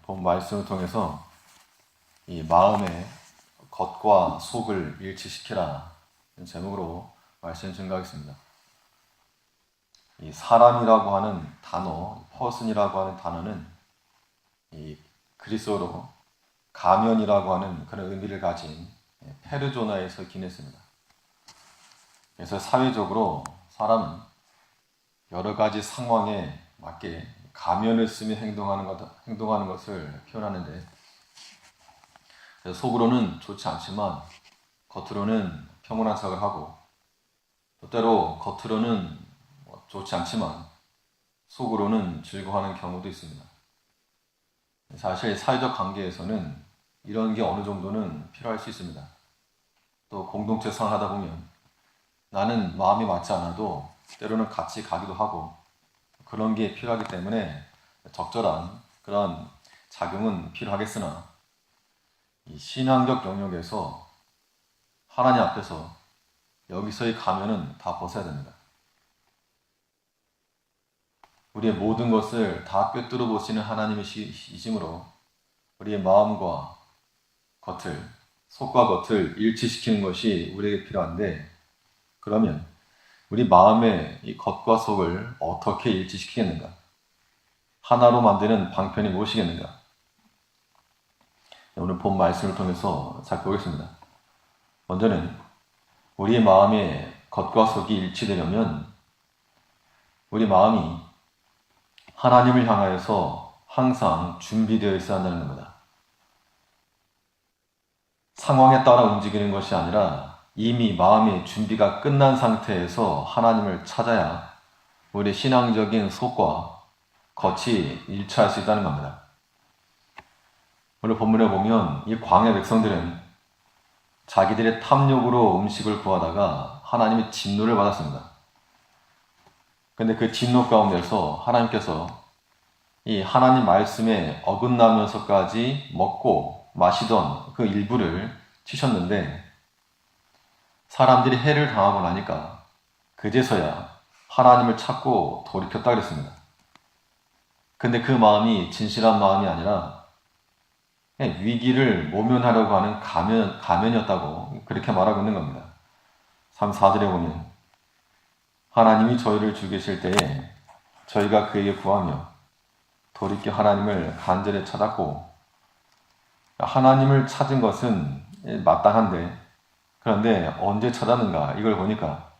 본 말씀을 통해서 이 마음의 겉과 속을 일치시키라 제목으로 말씀 증거하겠습니다. 이 사람이라고 하는 단어, person이라고 하는 단어는 이 그리스어로 가면이라고 하는 그런 의미를 가진 페르조나에서 기냈습니다. 그래서 사회적으로 사람은 여러 가지 상황에 맞게 가면을 쓰며 행동하는 것을 표현하는데, 속으로는 좋지 않지만 겉으로는 평온한 척을 하고, 또 때로 겉으로는 좋지 않지만 속으로는 즐거워하는 경우도 있습니다. 사실 사회적 관계에서는 이런 게 어느 정도는 필요할 수 있습니다. 또 공동체 생활하다 보면 나는 마음이 맞지 않아도 때로는 같이 가기도 하고 그런 게 필요하기 때문에 적절한 그런 작용은 필요하겠으나, 이 신앙적 영역에서 하나님 앞에서 여기서의 가면은 다 벗어야 됩니다. 우리의 모든 것을 다 꿰뚫어 보시는 하나님이심으로 우리의 마음과 겉을, 속과 겉을 일치시키는 것이 우리에게 필요한데, 그러면 우리 마음의 이 겉과 속을 어떻게 일치시키겠는가? 하나로 만드는 방편이 무엇이겠는가? 오늘 본 말씀을 통해서 살펴보겠습니다. 먼저는 우리의 마음의 겉과 속이 일치되려면 우리 마음이 하나님을 향하여서 항상 준비되어 있어야 한다는 겁니다. 상황에 따라 움직이는 것이 아니라 이미 마음의 준비가 끝난 상태에서 하나님을 찾아야 우리 신앙적인 속과 겉이 일치할 수 있다는 겁니다. 오늘 본문에 보면 이 광야 백성들은 자기들의 탐욕으로 음식을 구하다가 하나님의 진노를 받았습니다. 근데 그 진노 가운데서 하나님께서 이 하나님 말씀에 어긋나면서까지 먹고 마시던 그 일부를 치셨는데, 사람들이 해를 당하고 나니까 그제서야 하나님을 찾고 돌이켰다 그랬습니다. 근데 그 마음이 진실한 마음이 아니라 위기를 모면하려고 하는 가면이었다고 그렇게 말하고 있는 겁니다. 3, 4절에 보면 하나님이 저희를 죽이실 때에 저희가 그에게 구하며 돌이켜 하나님을 간절히 찾았고, 하나님을 찾은 것은 마땅한데, 그런데 언제 찾았는가? 이걸 보니까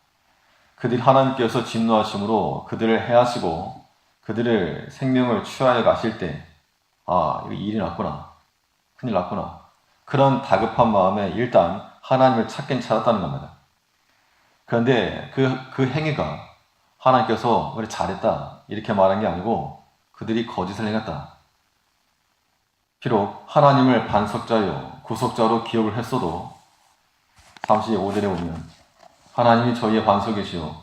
그들이 하나님께서 진노하심으로 그들을 해하시고 그들의 생명을 취하여 가실 때, 이거 일이 났구나, 큰일 났구나, 그런 다급한 마음에 일단 하나님을 찾긴 찾았다는 겁니다. 그런데 그 행위가 하나님께서 그래 잘했다 이렇게 말한 게 아니고 그들이 거짓을 행했다. 비록 하나님을 반석자요 구속자로 기억을 했어도 35절에 보면 하나님이 저희의 반석이시요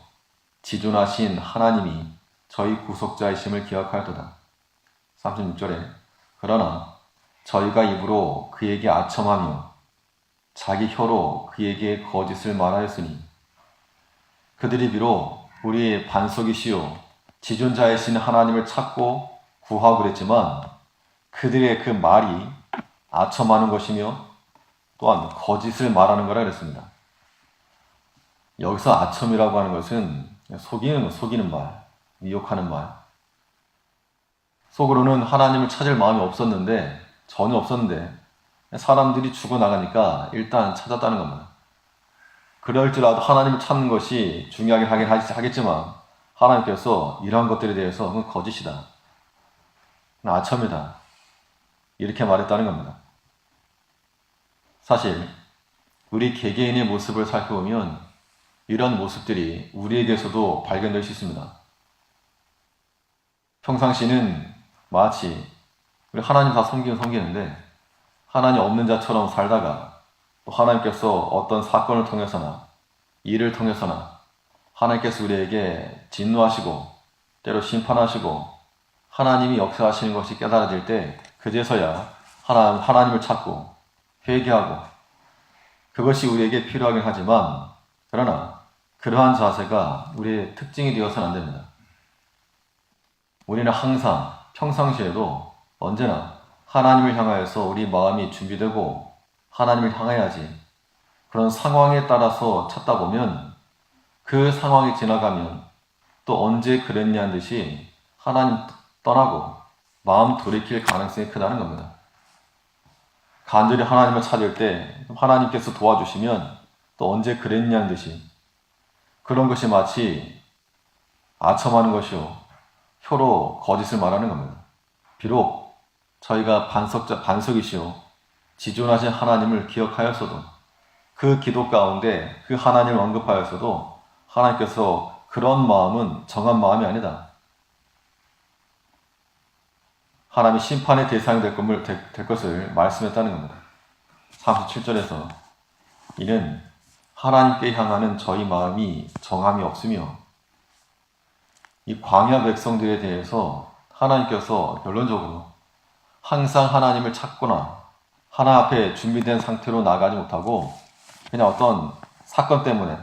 지존하신 하나님이 저희 구속자이심을 기억하였도다. 36절에 그러나 저희가 입으로 그에게 아첨하며 자기 혀로 그에게 거짓을 말하였으니, 그들이 비록 우리의 반석이시요 지존자이신 하나님을 찾고 구하고 그랬지만 그들의 그 말이 아첨하는 것이며 또한 거짓을 말하는 거라 그랬습니다. 여기서 아첨이라고 하는 것은 속이는 말, 미혹하는 말. 속으로는 하나님을 찾을 마음이 전혀 없었는데 사람들이 죽어나가니까 일단 찾았다는 겁니다. 그럴지라도 하나님을 찾는 것이 중요하긴 하겠지만 하나님께서 이러한 것들에 대해서 그건 거짓이다, 아첨이다 이렇게 말했다는 겁니다. 사실 우리 개개인의 모습을 살펴보면 이런 모습들이 우리에게서도 발견될 수 있습니다. 평상시는 마치 우리 하나님 다 섬기는데 하나님 없는 자처럼 살다가 또 하나님께서 어떤 사건을 통해서나 일을 통해서나 하나님께서 우리에게 진노하시고 때로 심판하시고 하나님이 역사하시는 것이 깨달아질 때 그제서야 하나님을 찾고 회개하고, 그것이 우리에게 필요하긴 하지만 그러나 그러한 자세가 우리의 특징이 되어서는 안 됩니다. 우리는 항상 평상시에도 언제나 하나님을 향하여서 우리 마음이 준비되고 하나님을 향해야지 그런 상황에 따라서 찾다 보면 그 상황이 지나가면 또 언제 그랬냐는 듯이 하나님 떠나고 마음 돌이킬 가능성이 크다는 겁니다. 간절히 하나님을 찾을 때 하나님께서 도와주시면 또 언제 그랬냐는 듯이 그런 것이 마치 아첨하는 것이요 혀로 거짓을 말하는 겁니다. 비록 저희가 반석이시요 지존하신 하나님을 기억하였어도 그 기도 가운데 그 하나님을 언급하였어도 하나님께서 그런 마음은 정한 마음이 아니다. 하나님이 심판의 대상이 될 것을 말씀했다는 겁니다. 37절에서 이는 하나님께 향하는 저희 마음이 정함이 없으며 이 광야 백성들에 대해서 하나님께서 결론적으로 항상 하나님을 찾거나 하나 앞에 준비된 상태로 나가지 못하고 그냥 어떤 사건 때문에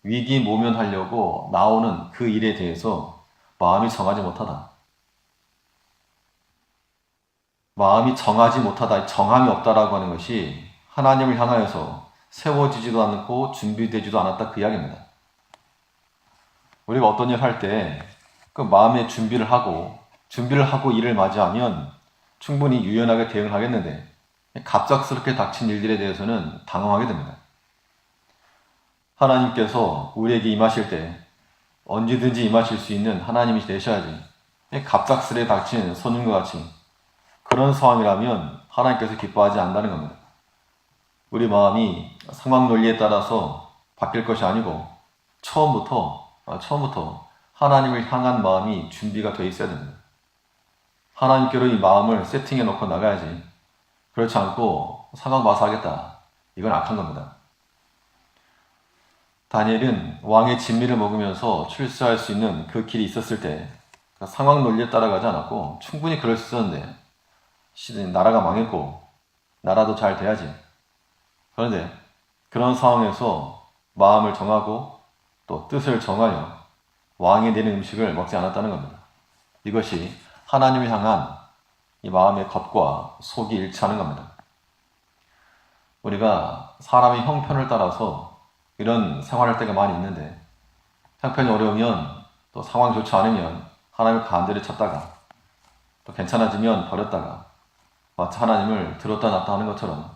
위기 모면하려고 나오는 그 일에 대해서 마음이 정하지 못하다. 마음이 정하지 못하다, 정함이 없다라고 하는 것이 하나님을 향하여서 세워지지도 않고 준비되지도 않았다 그 이야기입니다. 우리가 어떤 일을 할 때 그 마음의 준비를 하고 일을 맞이하면 충분히 유연하게 대응을 하겠는데 갑작스럽게 닥친 일들에 대해서는 당황하게 됩니다. 하나님께서 우리에게 임하실 때 언제든지 임하실 수 있는 하나님이 되셔야지 갑작스레 닥친 손님과 같이 그런 상황이라면 하나님께서 기뻐하지 않는다는 겁니다. 우리 마음이 상황 논리에 따라서 바뀔 것이 아니고 처음부터 하나님을 향한 마음이 준비가 되어 있어야 됩니다. 하나님께로 이 마음을 세팅해 놓고 나가야지 그렇지 않고 상황 봐서 하겠다. 이건 악한 겁니다. 다니엘은 왕의 진미를 먹으면서 출세할 수 있는 그 길이 있었을 때 상황 논리에 따라가지 않았고 충분히 그럴 수 있었는데 나라가 망했고 나라도 잘 돼야지. 그런데 그런 상황에서 마음을 정하고 또 뜻을 정하여 왕이 내는 음식을 먹지 않았다는 겁니다. 이것이 하나님을 향한 이 마음의 겉과 속이 일치하는 겁니다. 우리가 사람의 형편을 따라서 이런 생활할 때가 많이 있는데 형편이 어려우면 또 상황이 좋지 않으면 하나님을 간절히 찾다가 또 괜찮아지면 버렸다가 마치 하나님을 들었다 놨다 하는 것처럼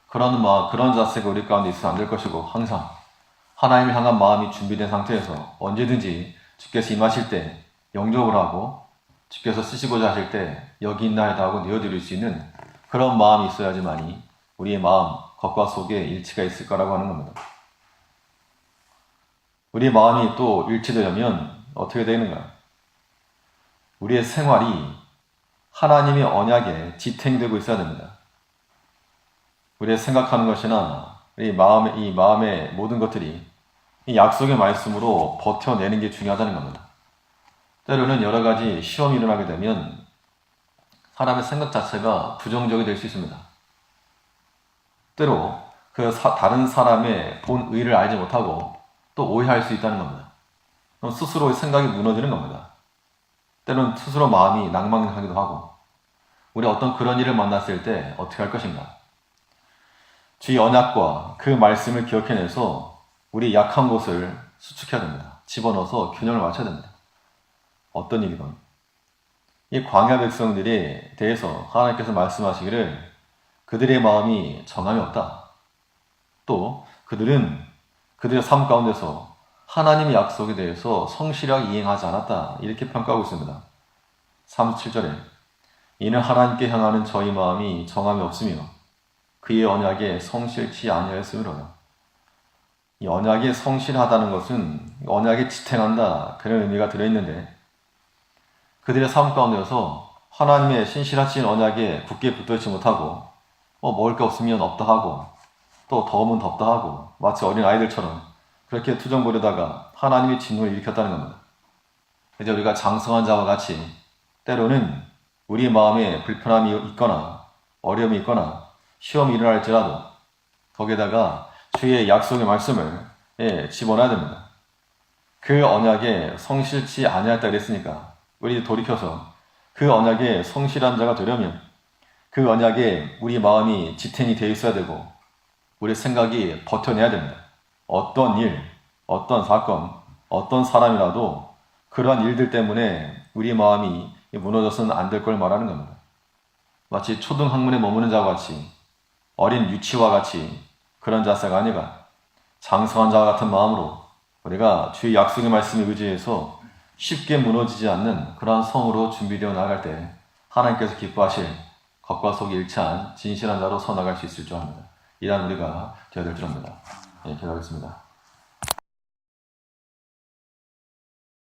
그런 자세가 우리 가운데 있으면 안 될 것이고 항상 하나님을 향한 마음이 준비된 상태에서 언제든지 주께서 임하실 때 영접을 하고 주께서 쓰시고자 하실 때 여기 있나이다 하고 내어드릴 수 있는 그런 마음이 있어야지만이 우리의 마음, 겉과 속에 일치가 있을 거라고 하는 겁니다. 우리의 마음이 또 일치되려면 어떻게 되는가? 우리의 생활이 하나님의 언약에 지탱되고 있어야 됩니다. 우리의 생각하는 것이나 이 마음의 모든 것들이 이 약속의 말씀으로 버텨내는 게 중요하다는 겁니다. 때로는 여러 가지 시험이 일어나게 되면 사람의 생각 자체가 부정적이 될 수 있습니다. 때로 다른 사람의 본 의를 알지 못하고 또 오해할 수 있다는 겁니다. 그럼 스스로의 생각이 무너지는 겁니다. 때로는 스스로 마음이 낭망하기도 하고 우리 어떤 그런 일을 만났을 때 어떻게 할 것인가? 주의 언약과 그 말씀을 기억해내서 우리 약한 곳을 수축해야 됩니다. 집어넣어서 균형을 맞춰야 됩니다. 어떤 일이건. 이 광야 백성들에 대해서 하나님께서 말씀하시기를 그들의 마음이 정함이 없다. 또 그들의 삶 가운데서 하나님의 약속에 대해서 성실하게 이행하지 않았다. 이렇게 평가하고 있습니다. 37절에 이는 하나님께 향하는 저희 마음이 정함이 없으며 그의 언약에 성실치 아니하였으므로다. 이 언약에 성실하다는 것은 언약에 지탱한다 그런 의미가 들어있는데 그들의 삶 가운데서 하나님의 신실하신 언약에 굳게 붙들지 못하고 먹을 게 없으면 없다 하고 또 더우면 덥다 하고 마치 어린 아이들처럼 그렇게 투정 부리다가 하나님의 진노를 일으켰다는 겁니다. 이제 우리가 장성한 자와 같이 때로는 우리 마음에 불편함이 있거나 어려움이 있거나 시험이 일어날지라도 거기에다가 주의 약속의 말씀을 집어넣어야 됩니다. 그 언약에 성실치 아니하였다 그랬으니까 우리 돌이켜서 그 언약에 성실한 자가 되려면 그 언약에 우리 마음이 지탱이 되어 있어야 되고 우리 생각이 버텨내야 됩니다. 어떤 일, 어떤 사건, 어떤 사람이라도 그러한 일들 때문에 우리 마음이 무너져서는 안 될 걸 말하는 겁니다. 마치 초등학문에 머무는 자와 같이 어린 유치와 같이 그런 자세가 아니라 장성한 자와 같은 마음으로 우리가 주의 약속의 말씀에 의지해서 쉽게 무너지지 않는 그러한 성으로 준비되어 나갈 때 하나님께서 기뻐하실 겉과 속이 일치한 진실한 자로 서 나갈 수 있을 줄 압니다. 이란 우리가 되어야 될 줄 압니다. 예, 기도하겠습니다.